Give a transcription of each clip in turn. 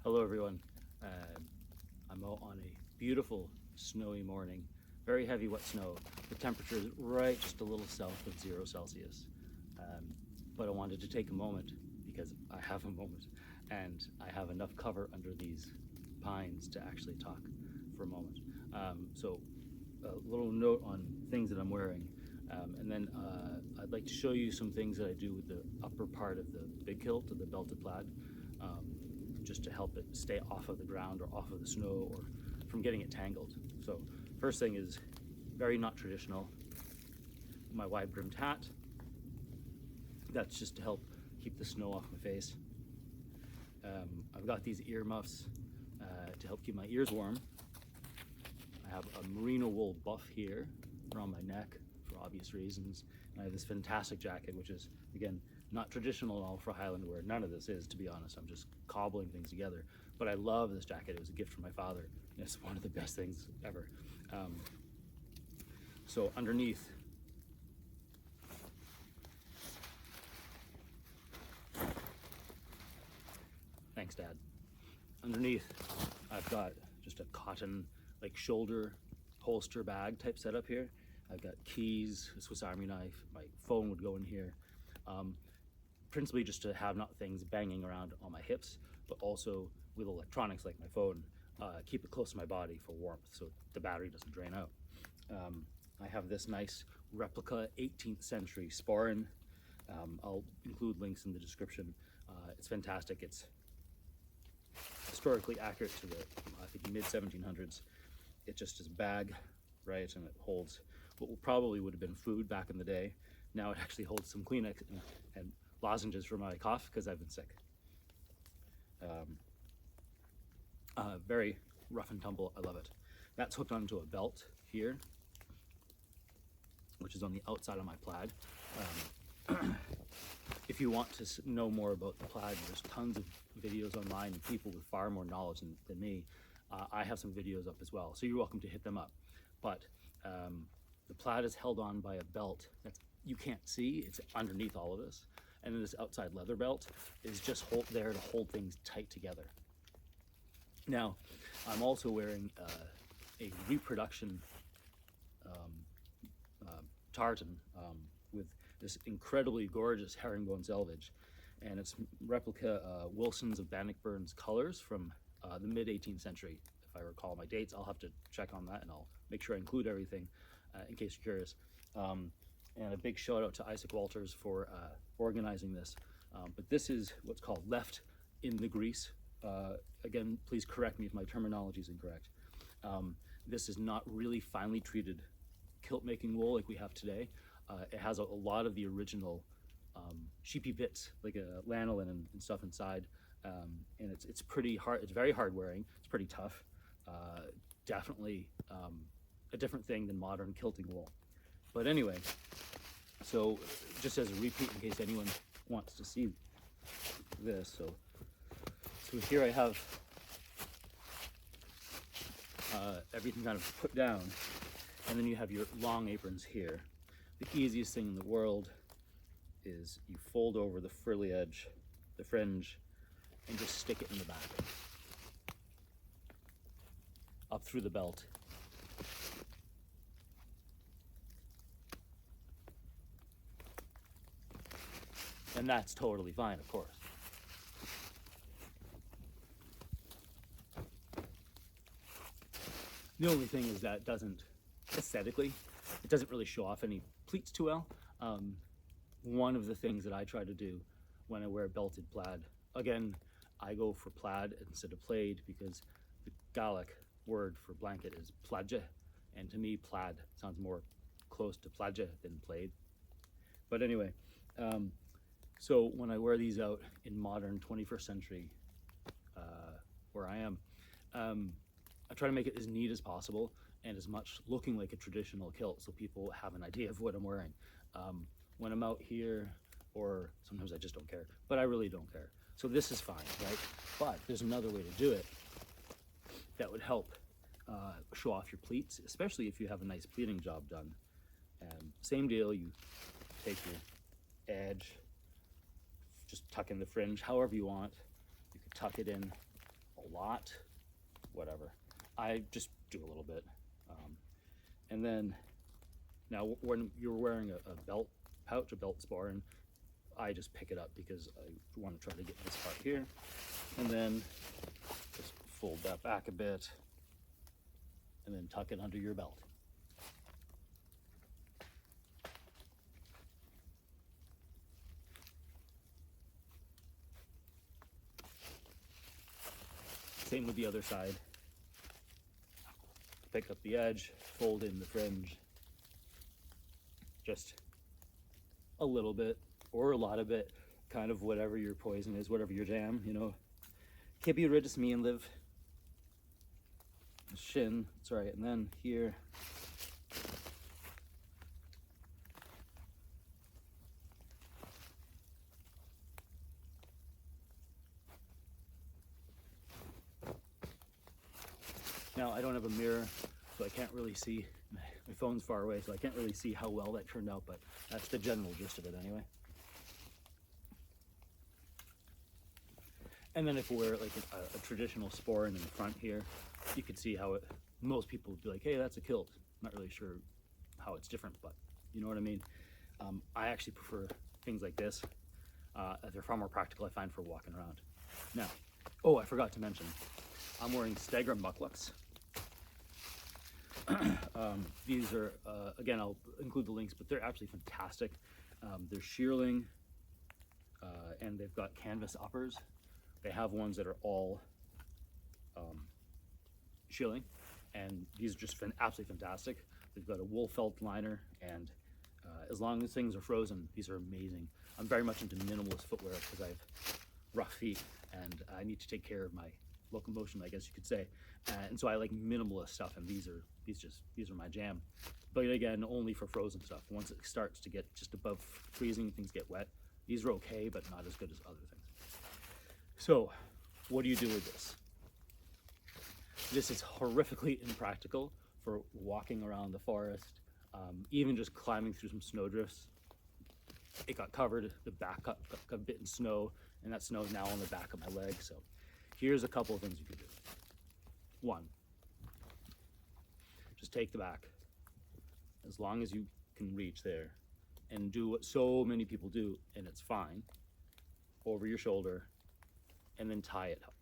Hello everyone. I'm out on a beautiful snowy morning, very heavy wet snow. The temperature is right just a little south of 0 Celsius. But I wanted to take a moment because I have a moment and I have enough cover under these pines to actually talk for a moment. So a little note on things that I'm wearing. And then I'd like to show you some things that I do with the upper part of the big kilt, or the belted plaid, just to help it stay off of the ground or off of the snow or from getting it tangled. So first thing is very not traditional, my wide brimmed hat. That's just to help keep the snow off my face. I've got these ear muffs to help keep my ears warm. I have a merino wool buff here around my neck for obvious reasons. And I have this fantastic jacket, which is, again, not traditional at all for Highland wear. None of this is, to be honest. I'm just cobbling things together. But I love this jacket. It was a gift from my father. It's one of the best things ever. So underneath, thanks, Dad. Underneath, I've got just a cotton, like shoulder holster bag type setup here. I've got keys, a Swiss Army knife, my phone would go in here. Principally just to have not things banging around on my hips, but also with electronics like my phone, keep it close to my body for warmth so the battery doesn't drain out. I have this nice replica 18th century sporran. I'll include links in the description. It's fantastic. It's historically accurate to the, I think, mid 1700s. It just is bag, right, and it holds what probably would have been food back in the day. Now it actually holds some Kleenex and lozenges for my cough because I've been sick. Very rough and tumble. I love it. That's hooked onto a belt here, which is on the outside of my plaid. If you want to know more about the plaid, there's tons of videos online and people with far more knowledge than me. I have some videos up as well, so you're welcome to hit them up. But the plaid is held on by a belt that you can't see. It's underneath all of this. And then this outside leather belt is just there to hold things tight together. Now, I'm also wearing a reproduction tartan with this incredibly gorgeous herringbone selvage, and it's replica Wilson's of Bannockburn's colors from the mid 18th century. If I recall my dates, I'll have to check on that and I'll make sure I include everything in case you're curious. And a big shout out to Isaac Walters for organizing this. But this is what's called left in the grease. Again, please correct me if my terminology is incorrect. This is not really finely treated kilt making wool like we have today. It has a lot of the original sheepy bits, like lanolin and stuff inside. And it's pretty hard. It's very hard wearing. It's pretty tough. Definitely a different thing than modern kilting wool. But anyway, so just as a repeat in case anyone wants to see this, so here I have everything kind of put down, and then you have your long aprons here. The easiest thing in the world is you fold over the frilly edge, the fringe, and just stick it in the back, up through the belt. And that's totally fine, of course. The only thing is that aesthetically, it doesn't really show off any pleats too well. One of the things that I try to do when I wear belted plaid, again, I go for plaid instead of plaid because the Gaelic word for blanket is plaidge, and to me plaid sounds more close to plaidge than plaid. But anyway, so when I wear these out in modern 21st century, where I am, I try to make it as neat as possible and as much looking like a traditional kilt so people have an idea of what I'm wearing. When I'm out here, or sometimes I just don't care, but I really don't care. So this is fine, right? But there's another way to do it that would help show off your pleats, especially if you have a nice pleating job done. Same deal, you take your edge, just tuck in the fringe however you want. You could tuck it in a lot, whatever. I just do a little bit. And then now when you're wearing a belt pouch, a belt sporran, I just pick it up because I want to try to get this part here, and then just fold that back a bit and then tuck it under your belt. Same with the other side. Pick up the edge, fold in the fringe, just a little bit or a lot of it, kind of whatever your poison is, whatever your jam, you know. Can't be rid of me and live. Shin, that's right, and then here. Now I don't have a mirror, so I can't really see. My phone's far away, so I can't really see how well that turned out, but that's the general gist of it anyway. And then if we wear like a traditional sporran in the front here, you could see how most people would be like, hey, that's a kilt. I'm not really sure how it's different, but you know what I mean? I actually prefer things like this. They're far more practical, I find, for walking around. Now, oh, I forgot to mention, I'm wearing Stagger Mukluks. These are, again, I'll include the links, but they're absolutely fantastic. They're shearling, and they've got canvas uppers. They have ones that are all shearling, and these are just absolutely fantastic. They've got a wool felt liner, and as long as things are frozen, these are amazing. I'm very much into minimalist footwear because I have rough feet, and I need to take care of my locomotion, I guess you could say, and so I like minimalist stuff, and these are my jam. But again, only for frozen stuff. Once it starts to get just above freezing, things get wet, these are okay, but not as good as other things. So what do you do with this? This is horrifically impractical for walking around the forest, even just climbing through some snowdrifts. It got covered, the back got a bit in snow, and that snow is now on the back of my leg. So here's a couple of things you could do. One, just take the back, as long as you can reach there, and do what so many people do, and it's fine, over your shoulder, and then tie it up.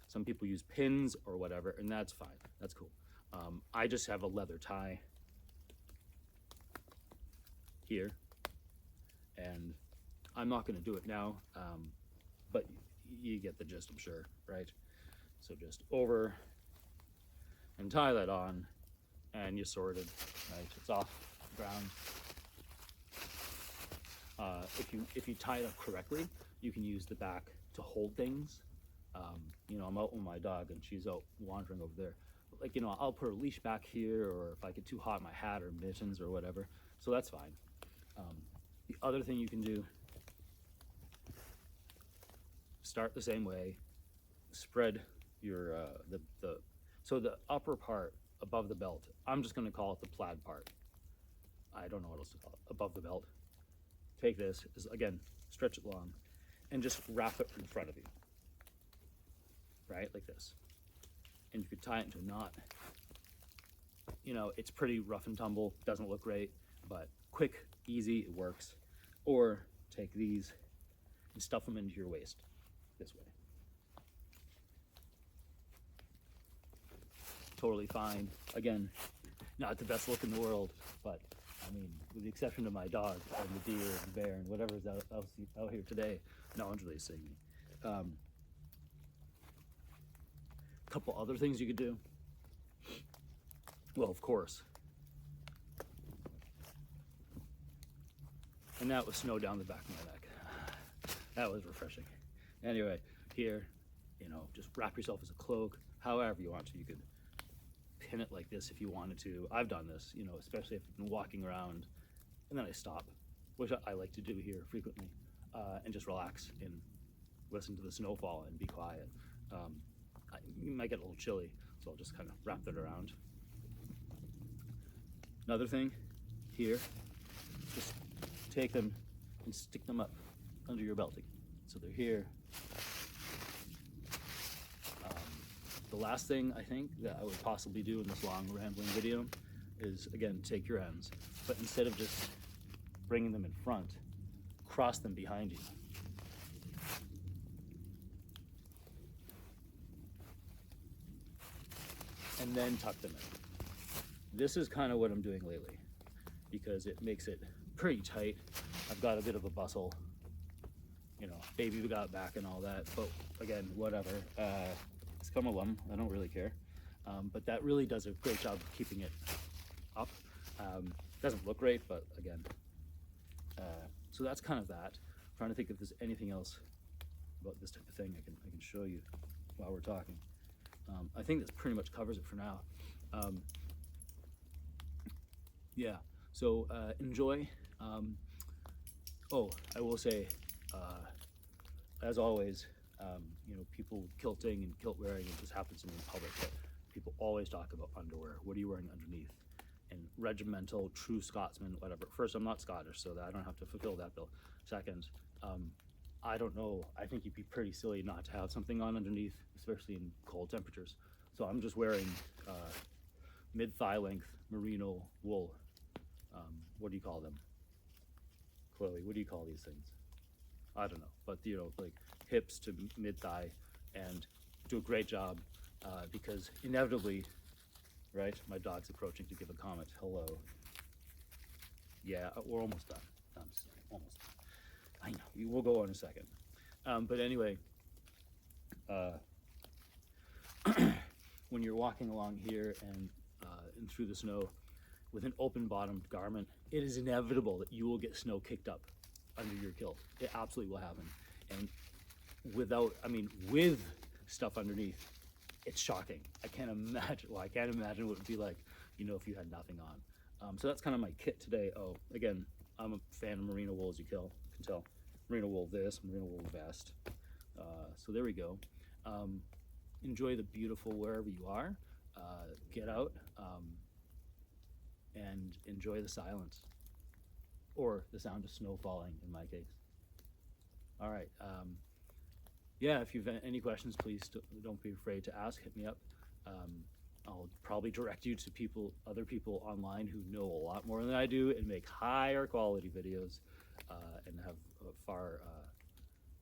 Some people use pins or whatever, and that's fine, that's cool. I just have a leather tie here, and I'm not gonna do it now, but you get the gist, I'm sure, right? So just over and tie that on, and you sort it, right? It's off the ground. If you tie it up correctly, you can use the back to hold things. You know, I'm out with my dog and she's out wandering over there. Like, you know, I'll put a leash back here, or if I get too hot, my hat or mittens or whatever. So that's fine. The other thing you can do, start the same way, spread your, so the upper part above the belt, I'm just gonna call it the plaid part. I don't know what else to call it, above the belt. Take this, again, stretch it long, and just wrap it in front of you, right, like this. And you could tie it into a knot. You know, it's pretty rough and tumble, doesn't look great, but quick, easy, it works. Or take these and stuff them into your waist, this way. Totally fine. Again, not the best look in the world, but I mean, with the exception of my dog and the deer and the bear and whatever's out here today, no one's really seeing me. Couple other things you could do. Well, of course. And that was snow down the back of my neck. That was refreshing. Anyway, here, you know, just wrap yourself as a cloak, however you want to. You could pin it like this if you wanted to. I've done this, you know, especially if I've been walking around and then I stop, which I like to do here frequently, and just relax and listen to the snowfall and be quiet. You might get a little chilly, so I'll just kind of wrap it around. Another thing here, just take them and stick them up under your belting. So they're here. The last thing I think that I would possibly do in this long rambling video is, again, take your ends, but instead of just bringing them in front, cross them behind you. And then tuck them in. This is kind of what I'm doing lately because it makes it pretty tight. I've got a bit of a bustle, you know, baby got back and all that, but again, whatever. It's come along, I don't really care. But that really does a great job of keeping it up. Doesn't look great, but again. So that's kind of that. I'm trying to think if there's anything else about this type of thing I can show you while we're talking. I think that pretty much covers it for now. Yeah, so enjoy. Oh, I will say, as always, you know, people kilting and kilt wearing, it just happens to me in public, but people always talk about underwear. What are you wearing underneath? And regimental, true Scotsman, whatever. First, I'm not Scottish, so that I don't have to fulfill that bill. Second, I don't know. I think you'd be pretty silly not to have something on underneath, especially in cold temperatures. So I'm just wearing mid-thigh length merino wool. What do you call them? Chloe, what do you call these things? I don't know, but you know, like hips to mid-thigh, and do a great job because inevitably, right, my dog's approaching to give a comment. Hello. Yeah, we're almost done. I'm sorry, almost done. I know, we'll go on in a second. But anyway, when you're walking along here and through the snow with an open bottomed garment, it is inevitable that you will get snow kicked up under your kilt. It absolutely will happen. And without, I mean, with stuff underneath, it's shocking. I can't imagine, well, I can't imagine what it would be like, you know, if you had nothing on. So that's kind of my kit today. Oh, again, I'm a fan of merino wool, as you can tell. Merino wool this, merino wool vest. So there we go. Enjoy the beautiful wherever you are. Get out and enjoy the silence, or the sound of snow falling in my case. All right. Yeah, if you've any questions, please don't be afraid to ask. Hit me up. I'll probably direct you to other people online who know a lot more than I do and make higher quality videos and have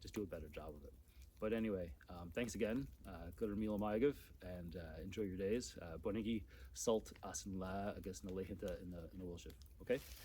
just do a better job of it. But anyway, thanks again. Good Mila Maigov, and enjoy your days. Bonigi salt asin la agus na lehinta in the Wilshire. Okay.